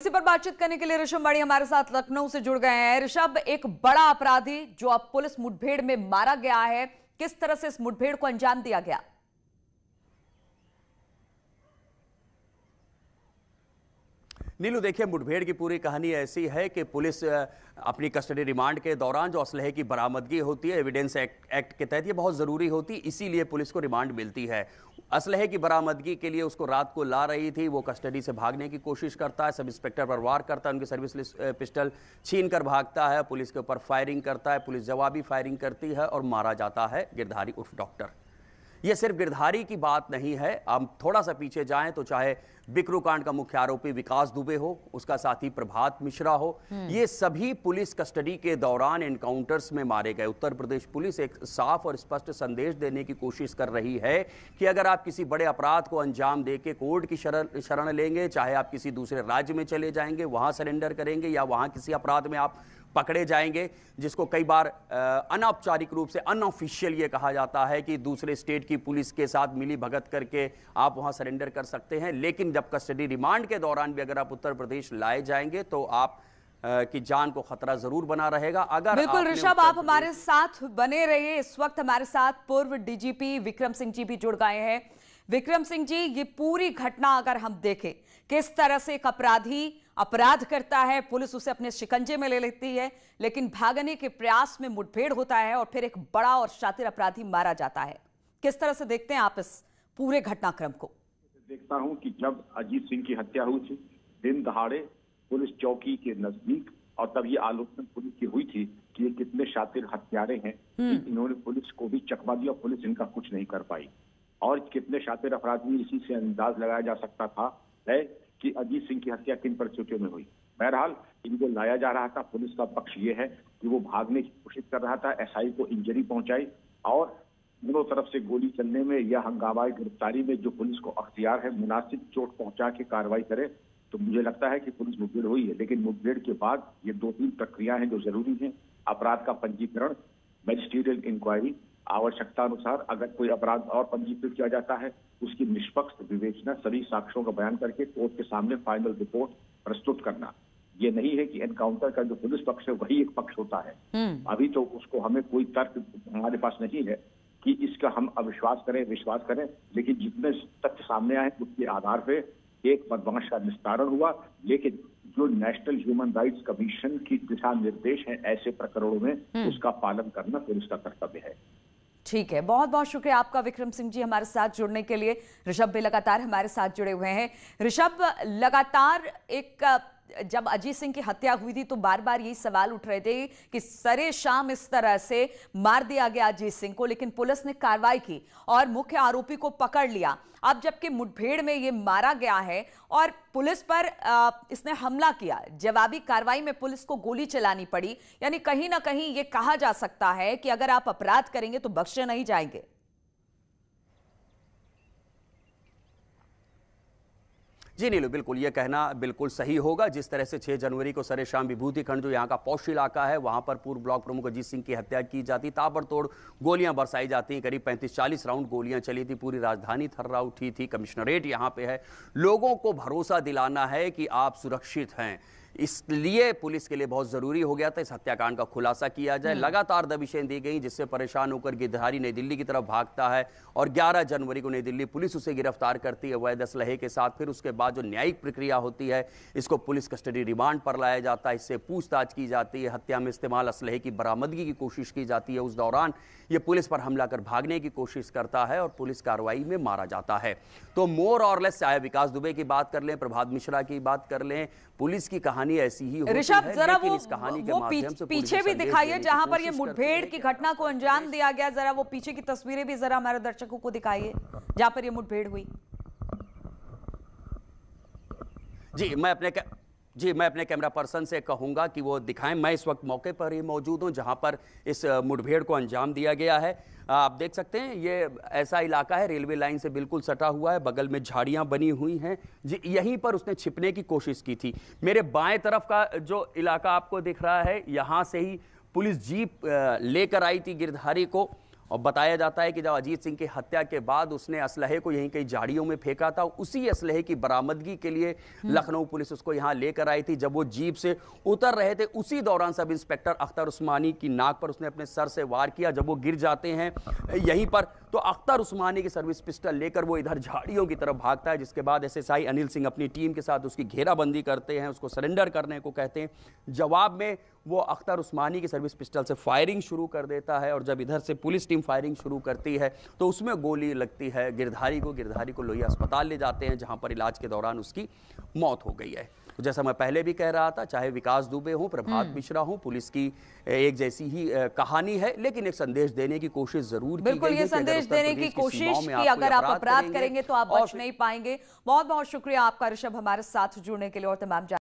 इसी पर बातचीत करने के लिए ऋषभ मणि हमारे साथ लखनऊ से जुड़ गए हैं। ऋषभ, एक बड़ा अपराधी जो अब पुलिस मुठभेड़ में मारा गया है, किस तरह से इस मुठभेड़ को अंजाम दिया गया? नीलू, देखिए, मुठभेड़ की पूरी कहानी ऐसी है कि पुलिस अपनी कस्टडी रिमांड के दौरान जो असलहे की बरामदगी होती है एविडेंस एक्ट के तहत, ये बहुत ज़रूरी होती है, इसीलिए पुलिस को रिमांड मिलती है। असलहे की बरामदगी के लिए उसको रात को ला रही थी, वो कस्टडी से भागने की कोशिश करता है, सब इंस्पेक्टर पर वार करता है, उनकी सर्विस पिस्टल छीन कर भागता है, पुलिस के ऊपर फायरिंग करता है, पुलिस जवाबी फायरिंग करती है और मारा जाता है गिरधारी उर्फ डॉक्टर। ये सिर्फ गिरधारी की बात नहीं है, हम थोड़ा सा पीछे जाएं तो चाहे बिकरू कांड का मुख्य आरोपी विकास दुबे हो, उसका साथी प्रभात मिश्रा हो, ये सभी पुलिस कस्टडी के दौरान एनकाउंटर्स में मारे गए। उत्तर प्रदेश पुलिस एक साफ और स्पष्ट संदेश देने की कोशिश कर रही है कि अगर आप किसी बड़े अपराध को अंजाम देके कोर्ट की शरण लेंगे, चाहे आप किसी दूसरे राज्य में चले जाएंगे, वहां सरेंडर करेंगे, या वहां किसी अपराध में आप पकड़े जाएंगे, जिसको कई बार अनौपचारिक रूप से अनऑफिशियल ये कहा जाता है कि दूसरे स्टेट की पुलिस के साथ मिली भगत करके आप वहां सरेंडर कर सकते हैं। लेकिन जब कस्टडी रिमांड के दौरान भी अगर आप उत्तर प्रदेश लाए जाएंगे तो आप की जान को खतरा जरूर बना रहेगा। अगर बिल्कुल ऋषभ, आप हमारे साथ बने रहिए। इस वक्त हमारे साथ पूर्व डीजीपी विक्रम सिंह जी भी जुड़ गए हैं। विक्रम सिंह जी, ये पूरी घटना अगर हम देखें, किस तरह से एक अपराधी अपराध करता है, पुलिस उसे अपने शिकंजे में ले लेती है, लेकिन भागने के प्रयास में मुठभेड़ होता है और फिर एक बड़ा और शातिर अपराधी मारा जाता है। किस तरह से देखते हैं आप इस पूरे घटनाक्रम को? देखता हूं कि जब अजीत सिंह की हत्या हुई थी दिन दहाड़े पुलिस चौकी के नजदीक, और तब ये आलोचना पुलिस की हुई थी कि ये कितने शातिर हत्यारे हैं, इन्होंने पुलिस को भी चकमा दिया, पुलिस इनका कुछ नहीं कर पाई। और कितने शातिर अपराधी, इसी से अंदाज लगाया जा सकता था है कि अजीत सिंह की हत्या किन परिस्थितियों में हुई। बहरहाल इनको लाया जा रहा था। पुलिस का पक्ष ये है कि वो भागने की कोशिश कर रहा था, एसआई को इंजरी पहुंचाई, और दोनों तरफ से गोली चलने में या हंगामा गिरफ्तारी में जो पुलिस को अख्तियार है मुनासिब चोट पहुंचा के कार्रवाई करे, तो मुझे लगता है कि पुलिस मुठभेड़ हुई है। लेकिन मुठभेड़ के बाद ये 2-3 प्रक्रियाएं हैं जो जरूरी हैं। अपराध का पंजीकरण, मैजिस्ट्रियल इंक्वायरी, आवश्यकता अनुसार अगर कोई अपराध और पंजीकृत किया जाता है उसकी निष्पक्ष विवेचना, सभी साक्ष्यों का बयान करके कोर्ट के सामने फाइनल रिपोर्ट प्रस्तुत करना। ये नहीं है कि एनकाउंटर का जो पुलिस पक्ष है वही एक पक्ष होता है। अभी तो उसको हमें कोई तर्क हमारे पास नहीं है कि इसका हम अविश्वास करें विश्वास करें, लेकिन जितने तथ्य सामने आए उसके आधार पे एक बदमाश का निस्तारण हुआ। लेकिन जो नेशनल ह्यूमन राइट्स कमीशन की दिशा निर्देश है ऐसे प्रकरणों में, उसका पालन करना पुलिस का कर्तव्य है। ठीक है, बहुत बहुत शुक्रिया आपका विक्रम सिंह जी हमारे साथ जुड़ने के लिए। ऋषभ भी लगातार हमारे साथ जुड़े हुए हैं। ऋषभ, लगातार जब अजीत सिंह की हत्या हुई थी तो बार बार यही सवाल उठ रहे थे कि सरेशाम इस तरह से मार दिया गया अजीत सिंह को, लेकिन पुलिस ने कार्रवाई की और मुख्य आरोपी को पकड़ लिया। अब जबकि मुठभेड़ में ये मारा गया है और पुलिस पर इसने हमला किया, जवाबी कार्रवाई में पुलिस को गोली चलानी पड़ी, यानी कहीं ना कहीं ये कहा जा सकता है कि अगर आप अपराध करेंगे तो बख्शे नहीं जाएंगे। जी नीलू, बिल्कुल ये कहना बिल्कुल सही होगा। जिस तरह से 6 जनवरी को सरेशाम विभूति खंड जो यहाँ का पौष इलाका है, वहां पर पूर्व ब्लॉक प्रमुख अजीत सिंह की हत्या की जाती, ताबड़तोड़ गोलियां बरसाई जाती, करीब 35-40 राउंड गोलियां चली थी, पूरी राजधानी थर्रा उठी थी, कमिश्नरेट यहाँ पे है। लोगों को भरोसा दिलाना है कि आप सुरक्षित हैं, इसलिए पुलिस के लिए बहुत जरूरी हो गया था इस हत्याकांड का खुलासा किया जाए। लगातार दबिशें दी गई, जिससे परेशान होकर गिरधारी नई दिल्ली की तरफ भागता है और 11 जनवरी को नई दिल्ली पुलिस उसे गिरफ्तार करती है अवैध असलहे के साथ। फिर उसके बाद जो न्यायिक प्रक्रिया होती है, इसको पुलिस कस्टडी रिमांड पर लाया जाता है, इससे पूछताछ की जाती है, हत्या में इस्तेमाल असलहे की बरामदगी की कोशिश की जाती है। उस दौरान ये पुलिस पर हमला कर भागने की कोशिश करता है और पुलिस कार्रवाई में मारा जाता है। तो मोर और लेस, चाहे विकास दुबे की बात कर लें, प्रभात मिश्रा की बात कर लें, पुलिस की कहानी ऐसी ही होती है। ऋषभ, जरा वो इस कहानी के माध्यम से पीछे भी दिखाइए जहां पर ये मुठभेड़ की घटना को अंजाम दिया गया, जरा वो पीछे की तस्वीरें भी जरा हमारे दर्शकों को दिखाइए जहां पर ये मुठभेड़ हुई। जी, मैं अपने कैमरा पर्सन से कहूंगा कि वो दिखाएं। मैं इस वक्त मौके पर ही मौजूद हूं जहां पर इस मुठभेड़ को अंजाम दिया गया है। आप देख सकते हैं ये ऐसा इलाका है, रेलवे लाइन से बिल्कुल सटा हुआ है, बगल में झाड़ियां बनी हुई हैं, यहीं पर उसने छिपने की कोशिश की थी। मेरे बाएं तरफ का जो इलाका आपको दिख रहा है, यहां से ही पुलिस जीप लेकर आई थी गिरधारी को और बताया जाता है कि जब अजीत सिंह की हत्या के बाद उसने असलहे को यहीं कई झाड़ियों में फेंका था, उसी असलहे की बरामदगी के लिए लखनऊ पुलिस उसको यहां लेकर आई थी। जब वो जीप से उतर रहे थे, उसी दौरान सब इंस्पेक्टर अख्तर उस्मानी की नाक पर उसने अपने सर से वार किया। जब वो गिर जाते हैं यहीं पर, तो अख्तर उस्मानी की सर्विस पिस्टल लेकर वो इधर झाड़ियों की तरफ भागता है, जिसके बाद एसएसआई अनिल सिंह अपनी टीम के साथ उसकी घेराबंदी करते हैं, उसको सरेंडर करने को कहते हैं। जवाब में वो अख्तर उस्मानी की सर्विस पिस्टल से फायरिंग शुरू कर देता है, और जब इधर से पुलिस टीम फायरिंग शुरू करती है तो उसमें गोली लगती है गिरधारी को लोहिया अस्पताल ले जाते हैं, जहां पर इलाज के दौरान उसकी मौत हो गई है। तो जैसा मैं पहले भी कह रहा था, चाहे विकास दुबे हो, प्रभात मिश्रा हो, पुलिस की एक जैसी ही कहानी है, लेकिन एक संदेश देने की कोशिश जरूर की गई है। बिल्कुल, ये संदेश देने की कोशिश की अगर आप अपराध करेंगे तो आप बच नहीं पाएंगे। बहुत बहुत शुक्रिया आपका ऋषभ, हमारे साथ जुड़ने के लिए और तमाम